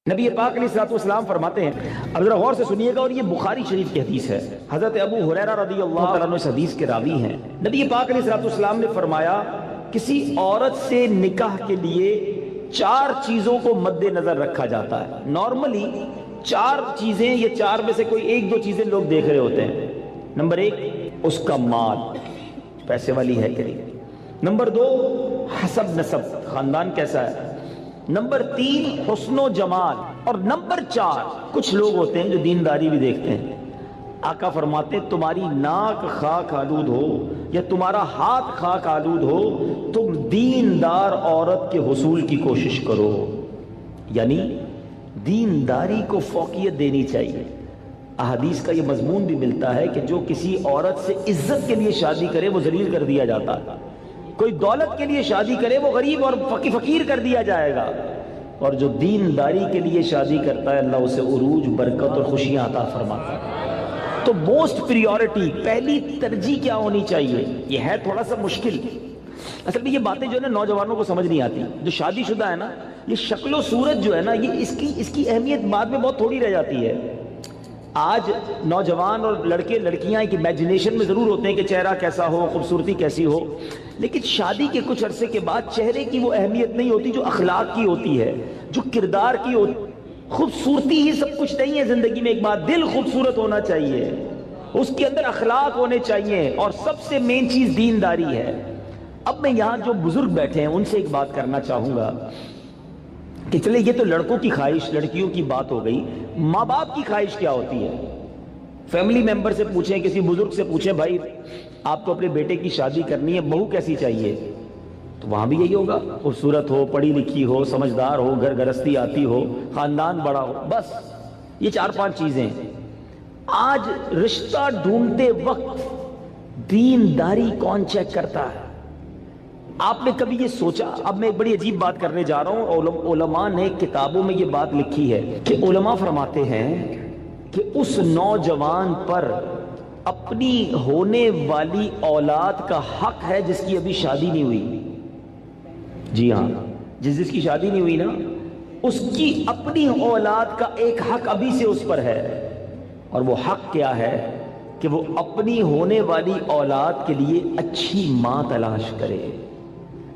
نبی پاک علیہ السلام فرماتے ہیں، اب ذرا غور سے سنیے گا، اور یہ بخاری شریف کی حدیث ہے، حضرت ابو ہریرہ رضی اللہ تعالیٰ عنہ اس حدیث کے راوی ہیں۔ نبی پاک علیہ السلام نے فرمایا، کسی عورت سے نکاح کے لیے 4 چیزوں کو مد نظر رکھا جاتا ہے۔ نارملی 4 چیزیں، یہ 4 میں سے کوئی 1-2 چیزیں لوگ دیکھ رہے ہوتے ہیں۔ نمبر 1 اس کا مال، پیسے والی ہے کہ نہیں۔ نمبر 2 حسب نسب، خاندان کیسا ہے۔ نمبر 3 حسن و جمال، اور نمبر 4 کچھ لوگ ہوتے ہیں جو دینداری بھی دیکھتے ہیں۔ آقا فرماتے ہیں تمہاری ناک خاک آلود ہو یا تمہارا ہاتھ خاک آلود ہو، تم دیندار عورت کے حصول کی کوشش کرو، یعنی دینداری کو فوقیت دینی چاہیے۔ احادیث کا یہ مضمون بھی ملتا ہے کہ جو کسی عورت سے عزت کے لیے شادی کرے وہ ذلیل کر دیا جاتا ہے، کوئی دولت کے لیے شادی کرے وہ غریب اور فقیر کر دیا جائے گا، اور جو دینداری کے لیے شادی کرتا ہے اللہ اسے عروج، برکت اور خوشیاں عطا فرماتا ہے۔ تو موسٹ پریورٹی، پہلی ترجیح کیا ہونی چاہیے؟ یہ ہے تھوڑا سا مشکل، اصل میں یہ باتیں جو ہے نا نوجوانوں کو سمجھ نہیں آتی۔ جو شادی شدہ ہے نا، یہ شکل و صورت جو ہے نا، یہ اس کی اہمیت بعد میں بہت تھوڑی رہ جاتی ہے۔ آج نوجوان اور لڑکے لڑکیاں ایک امیجنیشن میں ضرور ہوتے ہیں کہ چہرہ کیسا ہو، خوبصورتی کیسی ہو، لیکن شادی کے کچھ عرصے کے بعد چہرے کی وہ اہمیت نہیں ہوتی جو اخلاق کی ہوتی ہے، جو کردار کی ہوتی ہے۔ خوبصورتی ہی سب کچھ نہیں ہے زندگی میں، ایک بات دل خوبصورت ہونا چاہیے، اس کے اندر اخلاق ہونے چاہیے، اور سب سے مین چیز دینداری ہے۔ اب میں یہاں جو بزرگ بیٹھے ہیں ان سے ایک بات کرنا چاہوں گا کہ چلے یہ تو لڑکوں کی خواہش، لڑکیوں کی بات ہو گئی، ماں باپ کی خواہش کیا ہوتی ہے؟ فیملی ممبر سے پوچھیں، کسی بزرگ سے پوچھیں، بھائی آپ کو اپنے بیٹے کی شادی کرنی ہے، بہو کیسی چاہیے؟ تو وہاں بھی یہی ہوگا، خوبصورت ہو، پڑھی لکھی ہو، سمجھدار ہو، گھر گرستی آتی ہو، خاندان بڑا ہو، بس یہ 4-5 چیزیں۔ آج رشتہ ڈھونڈتے وقت دینداری کون چیک کرتا ہے؟ آپ نے کبھی یہ سوچا؟ اب میں ایک بڑی عجیب بات کرنے جا رہا ہوں، علماء نے کتابوں میں یہ بات لکھی ہے کہ علماء فرماتے ہیں کہ اس نوجوان پر اپنی ہونے والی اولاد کا حق ہے جس کی ابھی شادی نہیں ہوئی۔ جی ہاں، جس کی شادی نہیں ہوئی نا، اس کی اپنی اولاد کا ایک حق ابھی سے اس پر ہے، اور وہ حق کیا ہے کہ وہ اپنی ہونے والی اولاد کے لیے اچھی ماں تلاش کرے،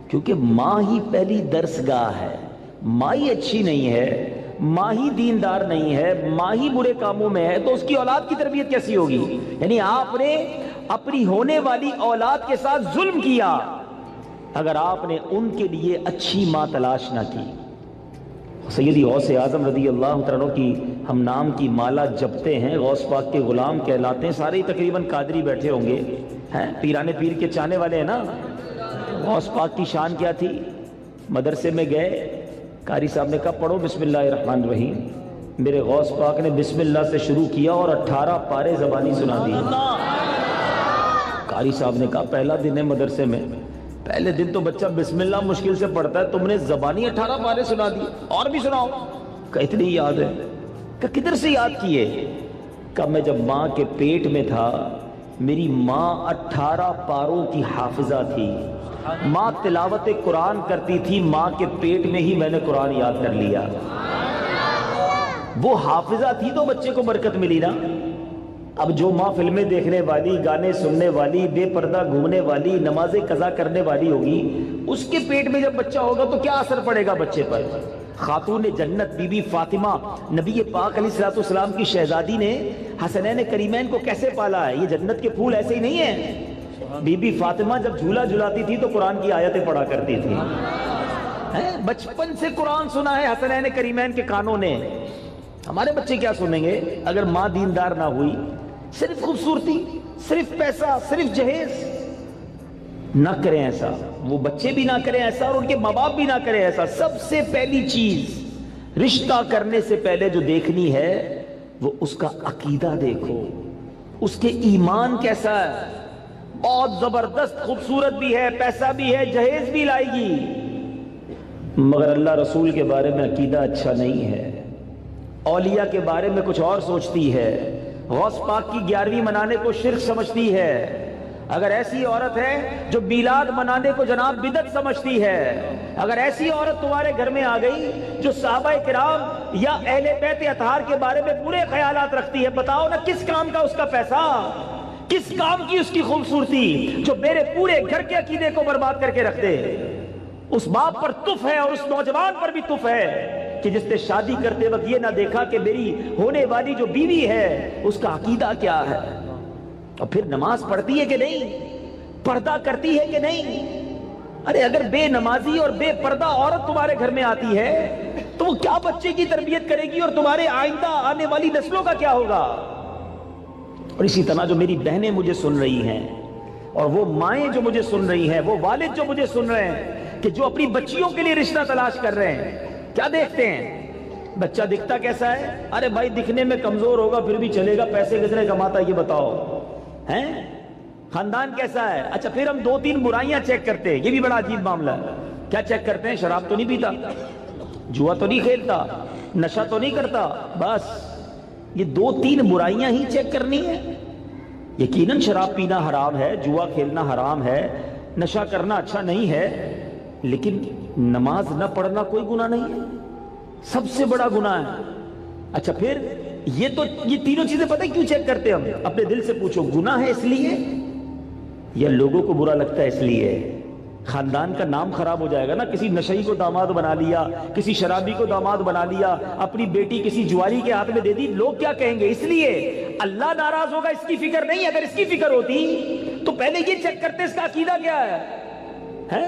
کیونکہ ماں ہی پہلی درسگاہ ہے۔ ماں ہی اچھی نہیں ہے، ماں ہی دیندار نہیں ہے، ماں ہی برے کاموں میں ہے، تو اس کی اولاد کی تربیت کیسی ہوگی؟ یعنی آپ نے اپنی ہونے والی اولاد کے ساتھ ظلم کیا اگر آپ نے ان کے لیے اچھی ماں تلاش نہ کی۔ سیدی غوث اعظم رضی اللہ تعالیٰ عنہ کی ہم نام کی مالا جپتے ہیں، غوث پاک کے غلام کہلاتے ہیں، سارے تقریباً قادری بیٹھے ہوں گے، پیرانے پیر کے چاہنے والے ہیں نا۔ غوث پاک کی شان کیا تھی؟ مدرسے میں گئے، قاری صاحب نے کہا پڑھو بسم اللہ الرحمن الرحیم، میرے غوث پاک نے بسم اللہ سے شروع کیا اور 18 پارے زبانی سنا دی۔ قاری صاحب نے کہا پہلا دن ہے مدرسے میں، پہلے دن تو بچہ بسم اللہ مشکل سے پڑھتا ہے، تم نے زبانی 18 پارے سنا دی، اور بھی سناؤ۔ کہ اتنی یاد ہے؟ کہ کدھر سے یاد کیے؟ کہ میں جب ماں کے پیٹ میں تھا، میری ماں 18 پاروں کی حافظہ تھی، ماں تلاوت قرآن کرتی تھی، ماں کے پیٹ میں ہی میں نے قرآن یاد کر لیا۔ وہ حافظہ تھی تو بچے کو برکت ملی نا۔ اب جو ماں فلمیں دیکھنے والی، گانے سننے والی، بے پردہ گھومنے والی، نمازیں قضا کرنے والی ہوگی، اس کے پیٹ میں جب بچہ ہوگا تو کیا اثر پڑے گا بچے پر؟ خاتون جنت بی بی فاطمہ، نبی پاک علیہ السلام کی شہزادی نے حسنین کریمین کو کیسے پالا ہے؟ یہ جنت کے پھول ایسے ہی نہیں ہیں۔ بی بی فاطمہ جب جھولا جھلاتی تھی تو قرآن کی آیتیں پڑھا کرتی تھی، بچپن سے قرآن سنا ہے حسنین کریمین کے کانوں نے۔ ہمارے بچے کیا سنیں گے اگر ماں دیندار نہ ہوئی؟ صرف خوبصورتی، صرف پیسہ، صرف جہیز۔ نہ کریں ایسا، وہ بچے بھی نہ کریں ایسا، اور ان کے ماں باپ بھی نہ کریں ایسا۔ سب سے پہلی چیز رشتہ کرنے سے پہلے جو دیکھنی ہے وہ اس کا عقیدہ دیکھو، اس کے ایمان کیسا ہے۔ بہت زبردست خوبصورت بھی ہے، پیسہ بھی ہے، جہیز بھی لائے گی، مگر اللہ رسول کے بارے میں عقیدہ اچھا نہیں ہے، اولیاء کے بارے میں کچھ اور سوچتی ہے، غوث پاک کی 11ویں منانے کو شرک سمجھتی ہے، اگر ایسی عورت ہے جو میلاد منانے کو جناب بدعت سمجھتی ہے، اگر ایسی عورت تمہارے گھر میں آ گئی جو صحابہ کرام یا اہل بیت اطہار کے بارے میں پورے خیالات رکھتی ہے، بتاؤ نا کس کام کا اس کا پیسہ، کس کام کی اس کی خوبصورتی جو میرے پورے گھر کے عقیدے کو برباد کر کے رکھ دے۔ اس باپ پر تف ہے اور اس نوجوان پر بھی تف ہے کہ جس نے شادی کرتے وقت یہ نہ دیکھا کہ میری ہونے والی جو بیوی ہے اس کا عقیدہ کیا ہے، اور پھر نماز پڑھتی ہے کہ نہیں، پردہ کرتی ہے کہ نہیں۔ ارے اگر بے نمازی اور بے پردہ عورت تمہارے گھر میں آتی ہے تو وہ کیا بچے کی تربیت کرے گی اور تمہارے آئندہ آنے والی نسلوں کا کیا ہوگا؟ اور اسی طرح جو میری بہنیں مجھے سن رہی ہیں اور وہ مائیں جو مجھے سن رہی ہیں، وہ والد جو مجھے سن رہے ہیں کہ جو اپنی بچیوں کے لیے رشتہ تلاش کر رہے ہیں، کیا دیکھتے ہیں؟ بچہ دکھتا کیسا ہے؟ ارے بھائی دکھنے میں کمزور ہوگا پھر بھی چلے گا، پیسے کس نے کماتا ہے یہ بتاؤ ہیں؟ خاندان کیسا ہے؟ اچھا پھر ہم 2-3 برائیاں چیک کرتے ہیں، یہ بھی بڑا عجیب معاملہ ہے۔ کیا چیک کرتے ہیں؟ شراب تو نہیں پیتا، جوا تو نہیں کھیلتا، نشہ تو نہیں کرتا، بس یہ 2-3 برائیاں ہی چیک کرنی ہے۔ یقیناً شراب پینا حرام ہے، جوا کھیلنا حرام ہے، نشہ کرنا اچھا نہیں ہے، لیکن نماز نہ پڑھنا کوئی گناہ نہیں ہے، سب سے بڑا گناہ ہے۔ اچھا پھر یہ تینوں چیزیں پتہ کیوں چیک کرتے ہم؟ اپنے دل سے پوچھو، گناہ ہے اس لیے یا لوگوں کو برا لگتا ہے اس لیے؟ خاندان کا نام خراب ہو جائے گا نا، کسی نشئی کو داماد بنا لیا، کسی شرابی کو داماد بنا لیا، اپنی بیٹی کسی جواری کے ہاتھ میں دے دی، لوگ کیا کہیں گے؟ اس لیے اللہ ناراض ہوگا اس کی فکر نہیں۔ اگر اس کی فکر ہوتی تو پہلے یہ چیک کرتے اس کا عقیدہ کیا ہے۔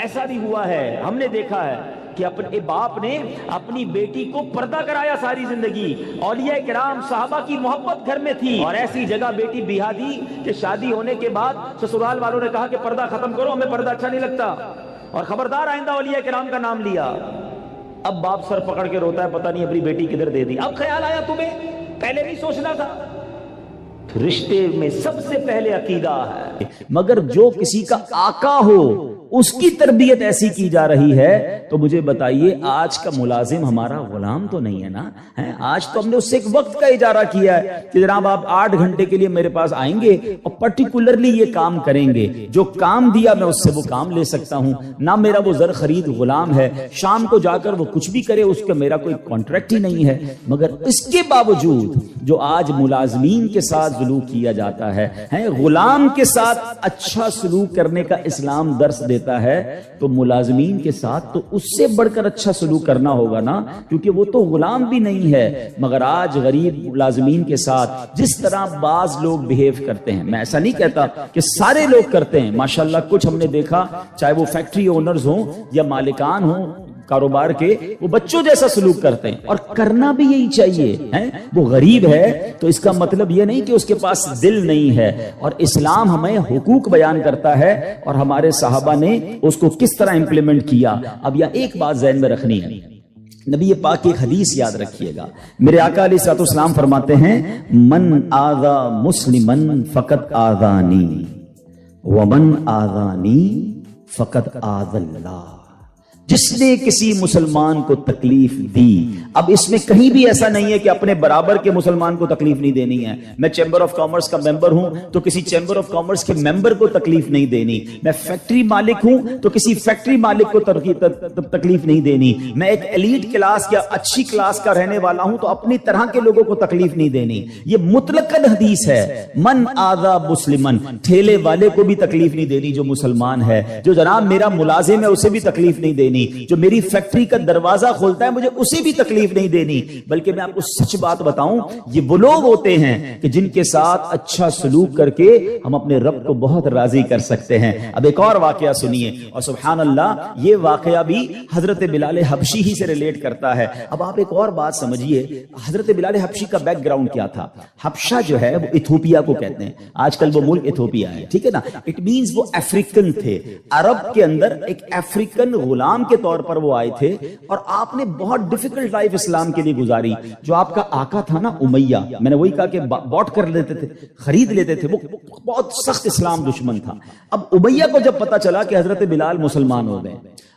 ایسا بھی ہوا ہے، ہم نے دیکھا ہے کہ اپنے باپ نے اپنی بیٹی کو پردہ کرایا ساری زندگی، اولیاء کرام صحابہ کی محبت گھر میں تھی، اور ایسی جگہ بیٹی بیاہ دی کہ شادی ہونے کے بعد سسرال والوں نے کہا کہ پردہ ختم کرو، ہمیں پردہ اچھا نہیں لگتا، اور خبردار آئندہ اولیاء کرام کا نام لیا۔ اب باپ سر پکڑ کے روتا ہے، پتہ نہیں اپنی بیٹی کدھر دے دی۔ اب خیال آیا تمہیں، پہلے نہیں سوچنا تھا؟ رشتے میں سب سے پہلے عقیدہ ہے، مگر جو کسی کا آقا ہو اس کی تربیت ایسی کی جا رہی ہے تو مجھے بتائیے آج کا ملازم ہمارا غلام تو نہیں ہے نا؟ آج تو ہم نے اس سے ایک وقت کا اجارہ کیا ہے کہ جناب آپ 8 گھنٹے کے لیے میرے پاس آئیں گے اور پرٹیکولرلی یہ کام کریں گے، جو کام دیا میں اس سے وہ کام لے سکتا ہوں، نہ میرا وہ زر خرید غلام ہے، شام کو جا کر وہ کچھ بھی کرے اس کا میرا کوئی کانٹریکٹ ہی نہیں ہے۔ مگر اس کے باوجود جو آج ملازمین کے ساتھ سلوک کیا جاتا ہے، غلام کے ساتھ اچھا سلوک کرنے کا اسلام درس دیتا ہے، تو ملازمین کے ساتھ تو اس سے بڑھ کر اچھا سلوک کرنا ہوگا نا، کیونکہ وہ تو غلام بھی نہیں ہے۔ مگر آج غریب ملازمین کے ساتھ جس طرح بعض لوگ بیہیو کرتے ہیں، میں ایسا نہیں کہتا کہ سارے لوگ کرتے ہیں، ماشاءاللہ کچھ ہم نے دیکھا، چاہے وہ فیکٹری اونرز ہوں یا مالکان ہوں کاروبار کے، وہ بچوں جیسا سلوک کرتے ہیں، اور کرنا بھی یہی چاہیے۔ وہ غریب ہے تو اس کا مطلب یہ نہیں کہ اس کے پاس دل نہیں ہے، اور اسلام ہمیں حقوق بیان کرتا ہے اور ہمارے صحابہ نے اس کو کس طرح امپلیمنٹ کیا۔ اب یہ ایک بات ذہن میں رکھنی ہے، نبی پاک کی ایک حدیث یاد رکھیے گا، میرے آقا علیہ الصلوۃ والسلام فرماتے ہیں من آذا مسلمن فقط آذانی ومن آذانی فقط آذ اللہ، جس نے کسی مسلمان کو تکلیف دی۔ اب اس میں کہیں بھی ایسا نہیں ہے کہ اپنے برابر کے مسلمان کو تکلیف نہیں دینی ہے۔ میں چیمبر آف کامرس کا ممبر ہوں تو کسی چیمبر آف کامرس کے ممبر کو تکلیف نہیں دینی، میں فیکٹری مالک ہوں تو کسی فیکٹری مالک کو تکلیف نہیں دینی، میں ایک ایلیٹ کلاس یا اچھی کلاس کا رہنے والا ہوں تو اپنی طرح کے لوگوں کو تکلیف نہیں دینی۔ یہ مطلقاً حدیث ہے، من آذا مسلمن، ٹھیلے والے کو بھی تکلیف نہیں دینی جو مسلمان ہے، جو جناب میرا ملازم ہے اسے بھی تکلیف نہیں دینی، جو میری فیکٹری کا دروازہ کھولتا ہے مجھے اسے بھی تکلیف نہیں دینی۔ بلکہ میں آپ کو سچ بات بتاؤں، یہ وہ لوگ ہوتے ہیں کہ جن کے ساتھ اچھا سلوک کر کے ہم اپنے رب کو بہت راضی کر سکتے ہیں۔ اب ایک اور واقعہ سنیے، اور سبحان اللہ یہ واقعہ بھی حضرت بلال حبشی ہی سے ریلیٹ کرتا ہے۔ اب آپ ایک اور بات سمجھیے، حضرت بلال حبشی کا بیک گراؤنڈ کیا تھا؟ حبشہ جو ہے وہ ایتھوپیا کو کہتے ہیں، آج کل وہ ملک ایتھوپیا ہے، ٹھیک ہے نا؟ اٹ مینز وہ افریقن تھے، عرب کے اندر ایک افریقن غلام کے طور پر وہ آئے تھے، اور آپ نے بہت ڈیفیکلٹ لائف اسلام کے لیے گزاری۔ جو آپ کا آقا تھا نا امیہ، میں نے وہی کہا کہ باٹ کر لیتے تھے، خرید لیتے تھے، وہ بہت سخت اسلام دشمن تھا۔ اب امیہ کو جب پتا چلا کہ حضرت بلال مسلمان ہو گئے،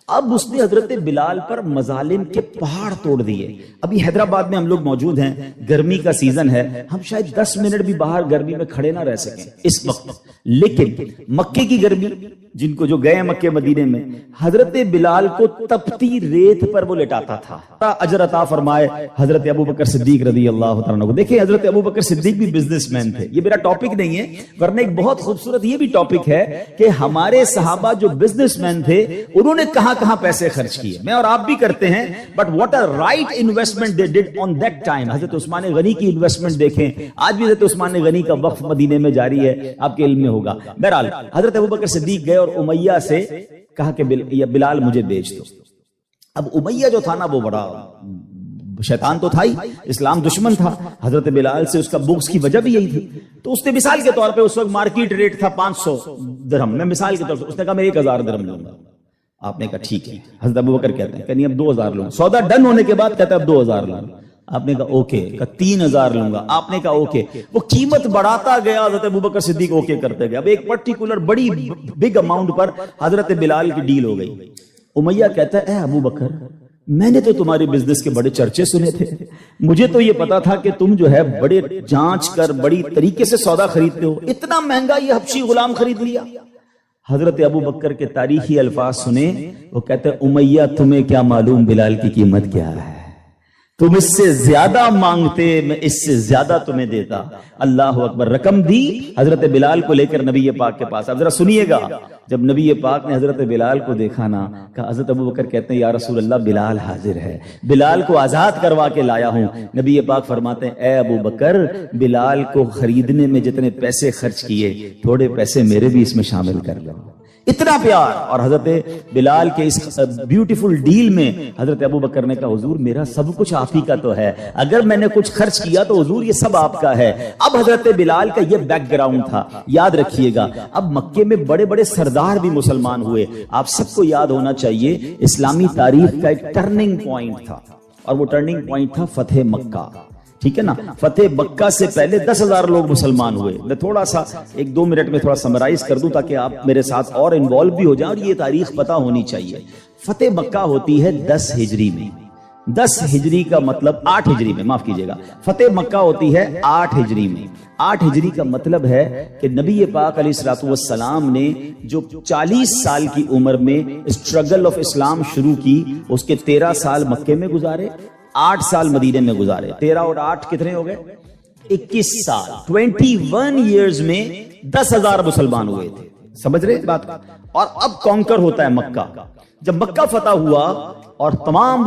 اب اس نے حضرت بلال پر مظالم کے پہاڑ توڑ دیے. ابھی حیدرآباد میں ہم لوگ موجود ہیں, گرمی کا سیزن ہے, ہم شاید 10 منٹ بھی باہر گرمی میں کھڑے نہ رہ سکیں اس وقت, لیکن مکے کی گرمی, جن کو جو گئے مکے مدینے میں, حضرت بلال کو تپتی ریت پر وہ لٹاتا تھا. اجر عطا فرمائے حضرت ابو بکر صدیق رضی اللہ تعالیٰ کو. دیکھیں حضرت ابو بکر صدیق بھی بزنس مین تھے. یہ میرا ٹاپک نہیں ہے, ورنہ ایک بہت خوبصورت یہ بھی ٹاپک ہے کہ ہمارے صحابہ جو بزنس مین تھے انہوں نے کہاں پیسے خرچ کیے. میں اور آپ بھی کرتے ہیں, but what a right investment they did on that time. Hazrat Usman غنی کی انویسٹمنٹ دیکھیں, آج بھی حضرت عثمان غنی کا وقف مدینے میں جاری ہے, آپ کے علم میں ہوگا. بہرحال حضرت ابو بکر صدیق گئے اور امیہ سے کہا کہ بلال مجھے بیچ دو. اب امیہ جو تھا نا وہ بڑا شیطان تو تھا ہی, اسلام دشمن تھا. حضرت بلال سے اس کا بغض کی وجہ بھی یہی تھی. تو اس نے مثال کے طور پہ, اس وقت مارکیٹ ریٹ تھا 500 درہم, میں مثال کے طور پہ اس نے کہا میں 1000 درہم لوں گا. آپ نے کہا ٹھیک ہے. حضرت ابو بکر کہتے ہیں کہ نہیں اب 2000 لوں گا. سودا ڈن ہونے کے بعد کہتا ہے اب 2000 لوں گا. آپ نے کہا اوکے. کہا 3000 لوں گا. آپ نے کہا اوکے. وہ قیمت بڑھاتا گیا, حضرت ابو بکر صدیق اوکے کرتے گئے. اب ایک پرٹیکولر بڑی بگ اماؤنٹ پر حضرت بلال کی ڈیل ہو گئی. امیہ کہتا ہے اے ابو بکر, میں نے تو تمہاری بزنس کے بڑے چرچے سنے تھے, مجھے تو یہ پتا تھا کہ تم جو ہے بڑے جانچ کر بڑی طریقے سے سودا خریدتے ہو, اتنا مہنگا یہ حبشی غلام خرید لیا. حضرت ابو بکر کے تاریخی الفاظ سنے, وہ کہتے ہیں امیہ تمہیں کیا معلوم بلال کی قیمت کیا ہے, تم اس سے زیادہ مانگتے میں اس سے زیادہ تمہیں دیتا. اللہ اکبر. رقم دی حضرت بلال کو لے کر نبی پاک کے پاس. اب ذرا سنیے گا, جب نبی پاک نے حضرت بلال کو دیکھا نا, کہا حضرت ابو بکر کہتے ہیں یا رسول اللہ بلال حاضر ہے, بلال کو آزاد کروا کے لایا ہوں. نبی پاک فرماتے ہیں اے ابو بکر, بلال کو خریدنے میں جتنے پیسے خرچ کیے تھوڑے پیسے میرے بھی اس میں شامل کر لو. اتنا پیار. اور حضرت بلال کے اس بیوٹیفل ڈیل میں حضرت ابو بکر نے کہا حضور میرا سب کچھ آپ ہی کا تو ہے, اگر میں نے کچھ خرچ کیا تو حضور یہ سب آپ کا ہے. اب حضرت بلال کا یہ بیک گراؤنڈ تھا, یاد رکھیے گا. اب مکے میں بڑے بڑے سردار بھی مسلمان ہوئے. آپ سب کو یاد ہونا چاہیے اسلامی تاریخ کا ایک ٹرننگ پوائنٹ تھا, اور وہ ٹرننگ پوائنٹ تھا فتح مکہ. ٹھیک ہے نا, فتح مکہ سے پہلے 10,000 لوگ مسلمان ہوئے. میں تھوڑا سا 1-2 منٹ میں تھوڑا سمرائز کر دوں تاکہ آپ میرے ساتھ اور انوالو بھی ہو جائیں, اور یہ تاریخ پتہ ہونی چاہیے. فتح مکہ ہوتی ہے 10 ہجری میں. 10 ہجری کا مطلب 8 ہجری میں, معاف کیجیے گا, فتح مکہ ہوتی ہے 8 ہجری میں. 8 ہجری کا مطلب ہے کہ نبی پاک علیہ الصلوۃ والسلام نے جو 40 سال کی عمر میں اسٹرگل آف اسلام شروع کی, اس کے 13 سال مکے میں گزارے, 8 سال مدینے میں گزارے. 13 اور 8 کتنے ہو گئے, 21 سال. 21 ایئرز میں 10,000 مسلمان ہوئے تھے. سمجھ رہے بات. اور اب کانکر ہوتا ہے مکہ. جب مکہ فتح ہوا اور تمام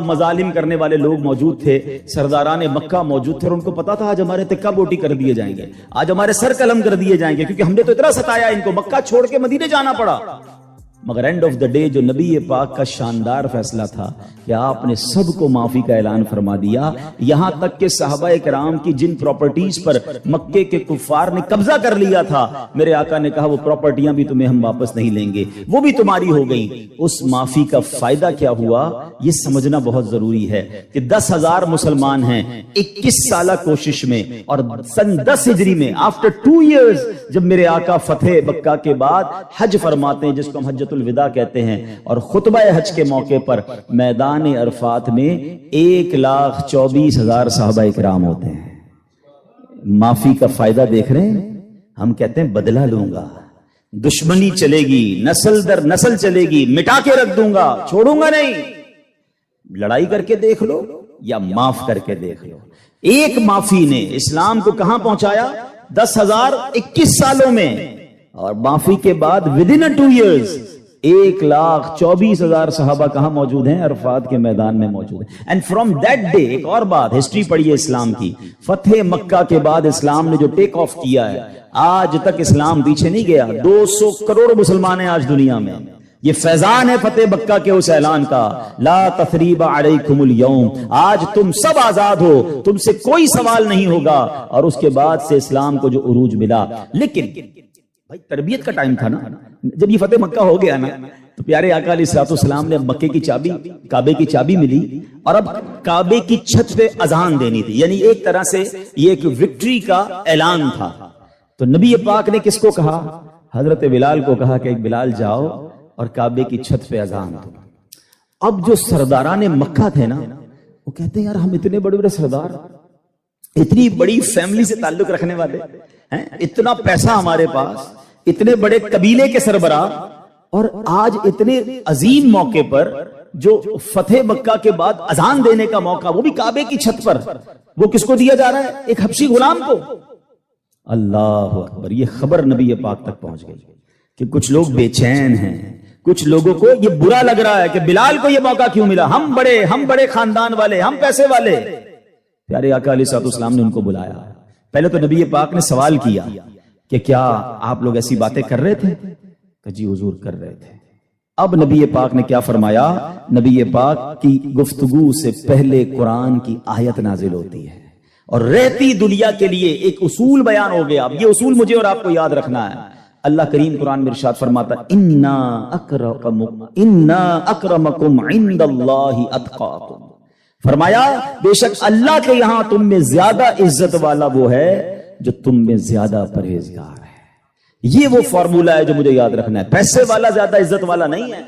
مظالم کرنے والے لوگ موجود تھے, سرداران مکہ موجود تھے, اور ان کو پتا تھا آج ہمارے تکہ بوٹی کر دیے جائیں گے, آج ہمارے سر قلم کر دیے جائیں گے, کیونکہ ہم نے تو اتنا ستایا ان کو, مکہ چھوڑ کے مدینے جانا پڑا. مگر اینڈ آف دا ڈے جو نبی پاک کا شاندار فیصلہ تھا کہ آپ نے سب کو معافی کا اعلان فرما دیا. یہاں تک کہ صحابہ کرام کی جن پراپرٹیز پر مکے کے کفار نے قبضہ کر لیا تھا, میرے آقا نے کہا وہ پراپرٹیاں بھی تمہیں ہم واپس نہیں لیں گے, وہ بھی تمہاری ہو گئیں. اس معافی کا فائدہ کیا ہوا یہ سمجھنا بہت ضروری ہے کہ 10,000 مسلمان ہیں 21 سالہ کوشش میں, اور سن 10 ہجری میں آفٹر 2 ایئرز جب میرے آقا فتح مکہ کے بعد حج فرماتے ہیں, جس کو ہم حجۃ الوداع کہتے ہیں, اور خطبہ حج کے موقع پر میدان عرفات میں 1,24,000 صحابہ کرام ہوتے ہیں. معافی کا فائدہ دیکھ رہے ہیں. ہم کہتے ہیں بدلہ لوں گا, دشمنی چلے گی, نسل در نسل چلے گی, مٹا کے رکھ دوں گا, چھوڑوں گا نہیں. لڑائی کر کے دیکھ لو یا معاف کر کے دیکھ لو. ایک معافی نے اسلام کو کہاں پہنچایا, 10,021 سالوں میں, اور معافی کے بعد ودن 2 ایئرز 1,24,000 صحابہ کہاں موجود ہیں, عرفات کے میدان میں موجود ہیں. اینڈ فرام دیٹ ڈے, ایک اور بات, ہسٹری پڑھیے اسلام کی, فتح مکہ کے بعد اسلام نے جو ٹیک آف کیا ہے, آج تک اسلام پیچھے نہیں گیا. 200 کروڑ مسلمان ہیں آج دنیا میں. یہ فیضان ہے فتح مکہ کے اس اعلان کا, لا تثریب علیکم اليوم, آج تم سب آزاد ہو, تم سے کوئی سوال نہیں ہوگا. اور اس کے بعد سے اسلام کو جو عروج ملا. لیکن بھائی تربیت کا ٹائم تھا نا, جب یہ فتح مکہ ہو گیا نا, تو پیارے آقا علیہ الصلوۃ والسلام نے مکے کی چابی, کعبے کی چابی ملی, اور اب کعبے کی چھت پہ اذان دینی تھی. یعنی ایک طرح سے یہ ایک وکٹری کا اعلان تھا. تو نبی پاک نے کس کو کہا, حضرت بلال کو کہا کہ بلال جاؤ اور کعبے کی چھت پہ اذان دو. اب جو سرداران مکہ تھے نا وہ کہتے ہیں یار ہم اتنے بڑے بڑے سردار، اتنی بڑی فیملی سے تعلق رکھنے والے ہیں، اتنا پیسہ ہمارے پاس، اتنے بڑے قبیلے کے سربراہ، اور آج اتنے عظیم موقع پر جو فتح مکہ کے بعد اذان دینے کا موقع، وہ بھی کعبے کی چھت پر، وہ کس کو دیا جا رہا ہے؟ ایک حبشی غلام کو۔ اللہ اکبر، یہ خبر نبی پاک تک پہنچ گئی کہ کچھ لوگ بے چین ہیں، کچھ لوگوں کو یہ برا لگ رہا ہے کہ بلال کو یہ موقع کیوں ملا، ہم بڑے خاندان والے، ہم پیسے والے۔ پیارے آقا علیہ الصلوۃ والسلام نے ان کو بلایا، پہلے تو نبی پاک نے سوال کیا کہ کیا آپ لوگ ایسی باتیں کر رہے تھے؟ کہ جی حضور کر رہے تھے۔ اب نبی پاک نے کیا فرمایا؟ نبی پاک کی گفتگو سے پہلے قرآن کی آیت نازل ہوتی ہے اور رہتی دنیا کے لیے ایک اصول بیان ہو گیا۔ اب یہ اصول مجھے اور آپ کو یاد رکھنا ہے۔ اللہ کریم قرآن میں ارشاد فرماتا انا اکرمکم عند اللہ اتقاکم، فرمایا بے شک اللہ کے یہاں تم میں زیادہ عزت والا وہ ہے جو تم میں زیادہ پرہیزگار ہے۔ یہ وہ فارمولہ ہے جو مجھے یاد رکھنا ہے۔ پیسے والا زیادہ عزت والا نہیں ہے،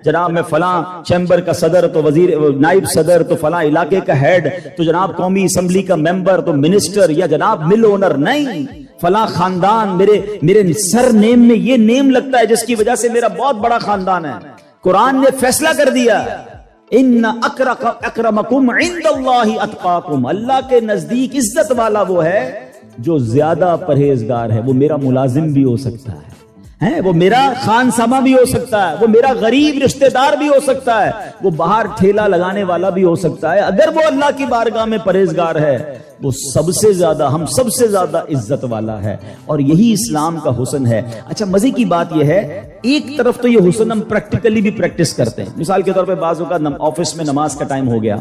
جناب میں فلاں چیمبر کا صدر تو وزیر نائب صدر تو فلاں علاقے کا ہیڈ تو جناب قومی اسمبلی کا ممبر تو منسٹر یا جناب مل اونر، نہیں، فلاں خاندان میرے سر نیم میں یہ نیم لگتا ہے جس کی وجہ سے میرا بہت بڑا خاندان ہے۔ قرآن نے فیصلہ کر دیا ان اکرمکم عند اللہ اتقاکم، اللہ کے نزدیک عزت والا وہ ہے جو زیادہ پرہیزگار ہے۔ وہ میرا ملازم بھی ہو سکتا ہے، وہ میرا خان سما بھی ہو سکتا ہے، وہ میرا غریب رشتہ دار بھی ہو سکتا ہے، وہ باہر ٹھیلا لگانے والا بھی ہو سکتا ہے، اگر وہ اللہ کی بارگاہ میں پرہیزگار ہے وہ سب سے زیادہ، ہم سب سے زیادہ عزت والا ہے۔ اور یہی اسلام کا حسن ہے۔ اچھا مزے کی بات یہ ہے، ایک طرف تو یہ حسن ہم پریکٹیکلی بھی پریکٹس کرتے ہیں۔ مثال کے طور پہ بعض اوقات آفس میں نماز کا ٹائم ہو گیا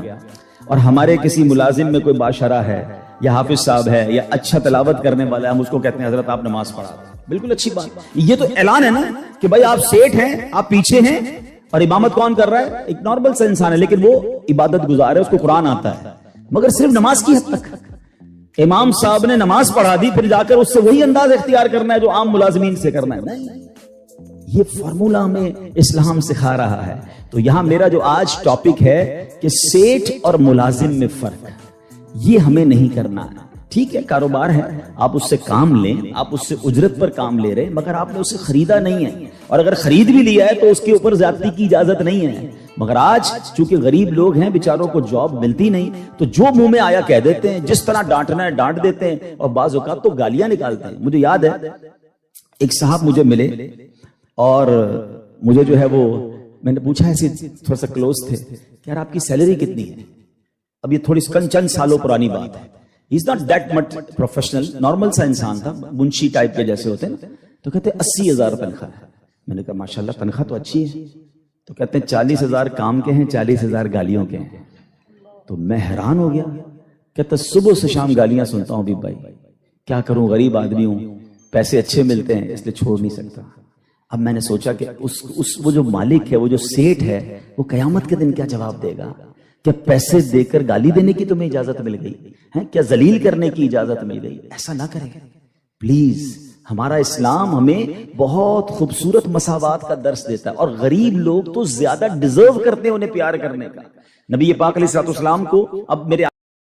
اور ہمارے کسی ملازم میں کوئی باشرہ ہے یا حافظ صاحب ہے یا اچھا تلاوت کرنے والا ہے، ہم اس کو کہتے ہیں حضرت آپ نماز پڑھا دیں۔ بالکل اچھی بات، یہ تو اعلان ہے نا کہ بھائی آپ سیٹ ہیں، آپ پیچھے ہیں، اور امامت کون کر رہا ہے؟ ایک نارمل سا انسان ہے لیکن وہ عبادت گزار ہے، اس کو قرآن آتا ہے، مگر صرف نماز کی حد تک۔ امام صاحب نے نماز پڑھا دی، پھر جا کر اس سے وہی انداز اختیار کرنا ہے جو عام ملازمین سے کرنا ہے؟ نہیں، یہ فارمولہ ہمیں اسلام سکھا رہا ہے۔ تو یہاں میرا جو آج ٹاپک ہے کہ سیٹ اور ملازم میں فرق، یہ ہمیں نہیں کرنا ہے۔ ٹھیک ہے، کاروبار ہے، آپ اس سے کام لیں، آپ اس سے اجرت پر کام لے رہے، مگر آپ نے اسے خریدا نہیں ہے، اور اگر خرید بھی لیا ہے تو اس کے اوپر زیادتی کی اجازت نہیں ہے۔ مگر آج چونکہ غریب لوگ ہیں، بیچاروں کو جاب ملتی نہیں، تو جو منہ میں آیا کہہ دیتے ہیں، جس طرح ڈانٹنا ہے ڈانٹ دیتے ہیں، اور بعض اوقات تو گالیاں نکالتے ہیں۔ مجھے یاد ہے ایک صاحب مجھے ملے اور مجھے جو ہے وہ میں نے پوچھا، ایسے تھوڑا سا کلوز تھے کہ یار آپ کی سیلری کتنی ہے؟ اب یہ تھوڑی چند سالوں پرانی بات ہے، He's not that much professional، normal سا انسان تھا، منشی ٹائپ کے جیسے ہوتے ہیں، تو کہتے ہیں 80,000 تنخواہ ہے۔ میں نے کہا ماشاءاللہ تنخواہ تو اچھی ہے۔ تو کہتے ہیں 40,000 کام کے ہیں، 40,000 گالیوں کے ہیں۔ تو میں حیران ہو گیا، کہتا صبح سے شام گالیاں سنتا ہوں بھی بھائی، کیا کروں، غریب آدمی ہوں، پیسے اچھے ملتے ہیں اس لیے چھوڑ نہیں سکتا۔ اب میں نے سوچا کہ وہ جو مالک ہے، وہ جو سیٹ ہے، وہ قیامت کے دن کیا جواب دے گا؟ کیا پیسے دے کر گالی دینے کی تمہیں اجازت مل گئی ہے؟ کیا ذلیل کرنے کی اجازت مل گئی؟ ایسا نہ کریں پلیز۔ ہمارا اسلام ہمیں بہت خوبصورت مساوات کا درس دیتا ہے، اور غریب لوگ تو زیادہ ڈیزرو کرتے ہیں انہیں پیار کرنے کا۔ نبی پاک علیہ الصلوۃ والسلام کو اب میرے